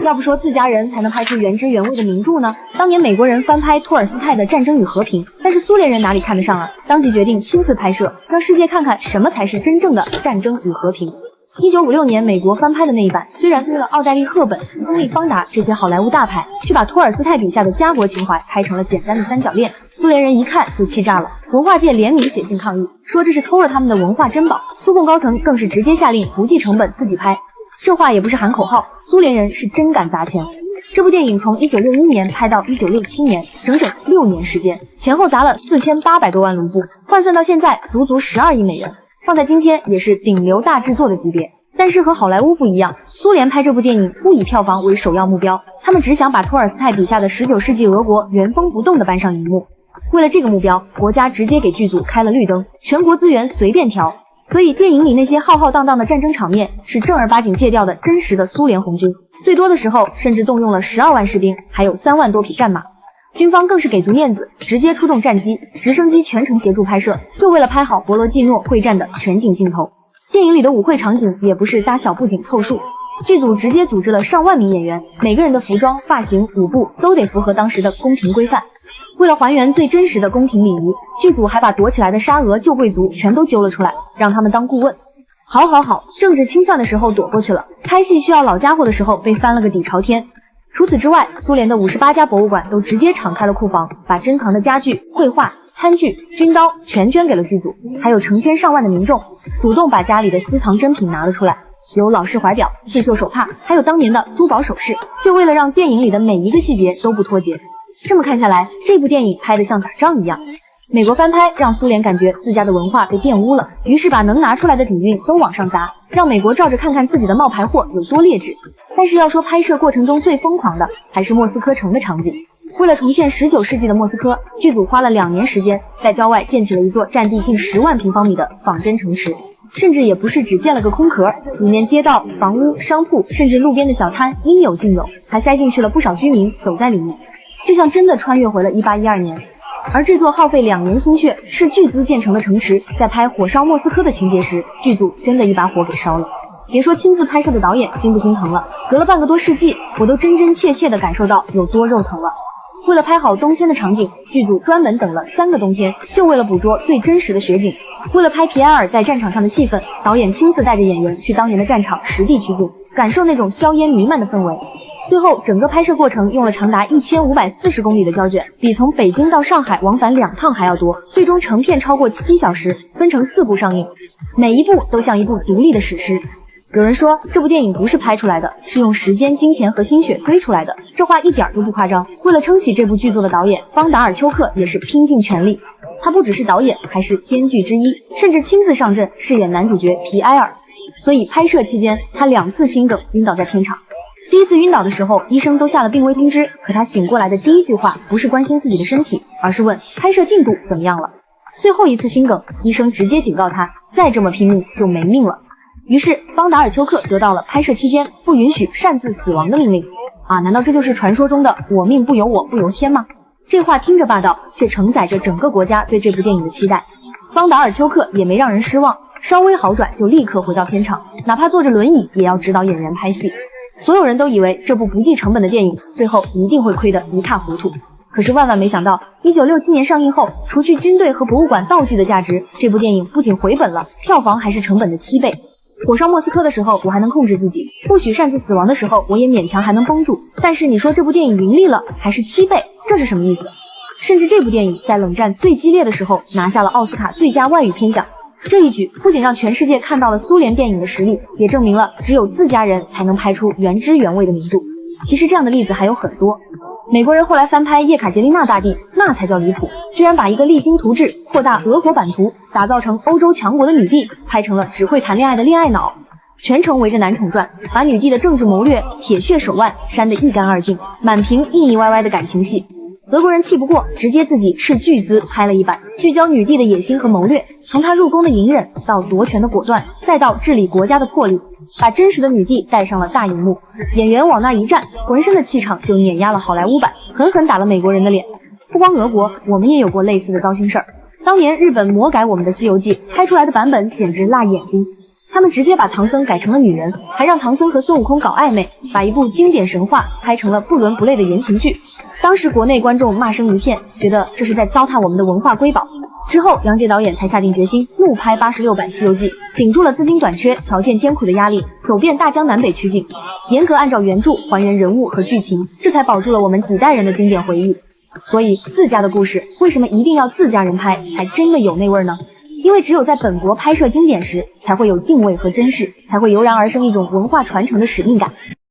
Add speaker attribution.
Speaker 1: 要不说自家人才能拍出原汁原味的名著呢？当年美国人翻拍托尔斯泰的《战争与和平》，但是苏联人哪里看得上啊？当即决定亲自拍摄，让世界看看什么才是真正的战争与和平。1956年美国翻拍的那一版，虽然为了奥黛丽·赫本、亨利·邦达这些好莱坞大牌，却把托尔斯泰笔下的家国情怀拍成了简单的三角恋。苏联人一看就气炸了，文化界联名写信抗议，说这是偷了他们的文化珍宝。苏共高层更是直接下令不计成本自己拍。这话也不是喊口号，苏联人是真敢砸钱。这部电影从1961年拍到1967年，整整6年时间，前后砸了4800多万卢布，换算到现在足足12亿美元。放在今天也是顶流大制作的级别。但是和好莱坞不一样，苏联拍这部电影不以票房为首要目标，他们只想把托尔斯泰笔下的19世纪俄国原封不动地搬上荧幕。为了这个目标，国家直接给剧组开了绿灯，全国资源随便调。所以电影里那些浩浩荡荡的战争场面是正儿八经借调的真实的苏联红军，最多的时候甚至动用了12万士兵，还有3万多匹战马。军方更是给足面子，直接出动战机、直升机全程协助拍摄，就为了拍好博罗季诺会战的全景镜头。电影里的舞会场景也不是搭小布景凑数，剧组直接组织了上万名演员，每个人的服装、发型、舞步都得符合当时的宫廷规范。为了还原最真实的宫廷礼仪，剧组还把躲起来的沙俄旧贵族全都揪了出来，让他们当顾问。好，政治清算的时候躲过去了，拍戏需要老家伙的时候被翻了个底朝天。除此之外，苏联的58家博物馆都直接敞开了库房，把珍藏的家具、绘画、餐具、军刀全捐给了剧组，还有成千上万的民众主动把家里的私藏珍品拿了出来，有老式怀表、刺绣手帕，还有当年的珠宝首饰，就为了让电影里的每一个细节都不脱节。这么看下来，这部电影拍得像打仗一样。美国翻拍让苏联感觉自家的文化被玷污了，于是把能拿出来的底蕴都往上砸，让美国照着看看自己的冒牌货有多劣质。但是要说拍摄过程中最疯狂的，还是莫斯科城的场景。为了重现19世纪的莫斯科，剧组花了2年时间，在郊外建起了一座占地近10万平方米的仿真城池，甚至也不是只建了个空壳，里面街道、房屋、商铺，甚至路边的小摊应有尽有，还塞进去了不少居民走在里面，就像真的穿越回了1812年。而这座耗费2年心血、斥巨资建成的城池，在拍火烧莫斯科的情节时，剧组真的一把火给烧了。别说亲自拍摄的导演心不心疼了，隔了半个多世纪，我都真真切切地感受到有多肉疼了。为了拍好冬天的场景，剧组专门等了3个冬天，就为了捕捉最真实的雪景。为了拍皮埃尔在战场上的戏份，导演亲自带着演员去当年的战场实地取景，感受那种硝烟弥漫的氛围。最后整个拍摄过程用了长达1540公里的胶卷，比从北京到上海往返2趟还要多，最终成片超过7小时，分成4部上映，每一部都像一部独立的史诗。有人说这部电影不是拍出来的，是用时间、金钱和心血堆出来的，这话一点都不夸张。为了撑起这部剧作的导演邦达尔丘克也是拼尽全力，他不只是导演，还是编剧之一，甚至亲自上阵饰演男主角皮埃尔。所以拍摄期间他2次心梗晕倒在片场。第一次晕倒的时候，医生都下了病危通知，可他醒过来的第一句话不是关心自己的身体，而是问拍摄进度怎么样了。最后一次心梗，医生直接警告他，再这么拼命就没命了。于是邦达尔丘克得到了拍摄期间不允许擅自死亡的命令。难道这就是传说中的我命不由我不由天吗？这话听着霸道，却承载着整个国家对这部电影的期待。邦达尔丘克也没让人失望，稍微好转就立刻回到片场，哪怕坐着轮椅也要指导演员拍戏。所有人都以为这部不计成本的电影最后一定会亏得一塌糊涂，可是万万没想到，1967年上映后，除去军队和博物馆道具的价值，这部电影不仅回本了，票房还是成本的7倍。火烧莫斯科的时候我还能控制自己，不许擅自死亡的时候我也勉强还能绷住，但是你说这部电影盈利了还是7倍，这是什么意思？甚至这部电影在冷战最激烈的时候拿下了奥斯卡最佳外语片奖。这一举不仅让全世界看到了苏联电影的实力，也证明了只有自家人才能拍出原汁原味的名著。其实这样的例子还有很多。美国人后来翻拍叶卡捷琳娜大帝，那才叫离谱，居然把一个励精图治、扩大俄国版图、打造成欧洲强国的女帝拍成了只会谈恋爱的恋爱脑，全程围着男宠转，把女帝的政治谋略、铁血手腕删得一干二净，满屏腻腻歪歪的感情戏。俄国人气不过，直接自己斥巨资拍了一版，聚焦女帝的野心和谋略，从她入宫的隐忍到夺权的果断，再到治理国家的魄力，把真实的女帝带上了大荧幕，演员往那一站，浑身的气场就碾压了好莱坞版，狠狠打了美国人的脸。不光俄国，我们也有过类似的糟心事儿。当年日本魔改我们的《西游记》，拍出来的版本简直辣眼睛。他们直接把唐僧改成了女人，还让唐僧和孙悟空搞暧昧，把一部经典神话拍成了不伦不类的言情剧。当时国内观众骂声一片，觉得这是在糟蹋我们的文化瑰宝。之后，杨洁导演才下定决心怒拍86版《西游记》，顶住了资金短缺、条件艰苦的压力，走遍大江南北取景，严格按照原著还原人物和剧情，这才保住了我们几代人的经典回忆。所以，自家的故事为什么一定要自家人拍，才真的有那味儿呢？因为只有在本国拍摄经典时，才会有敬畏和珍视，才会油然而生一种文化传承的使命感。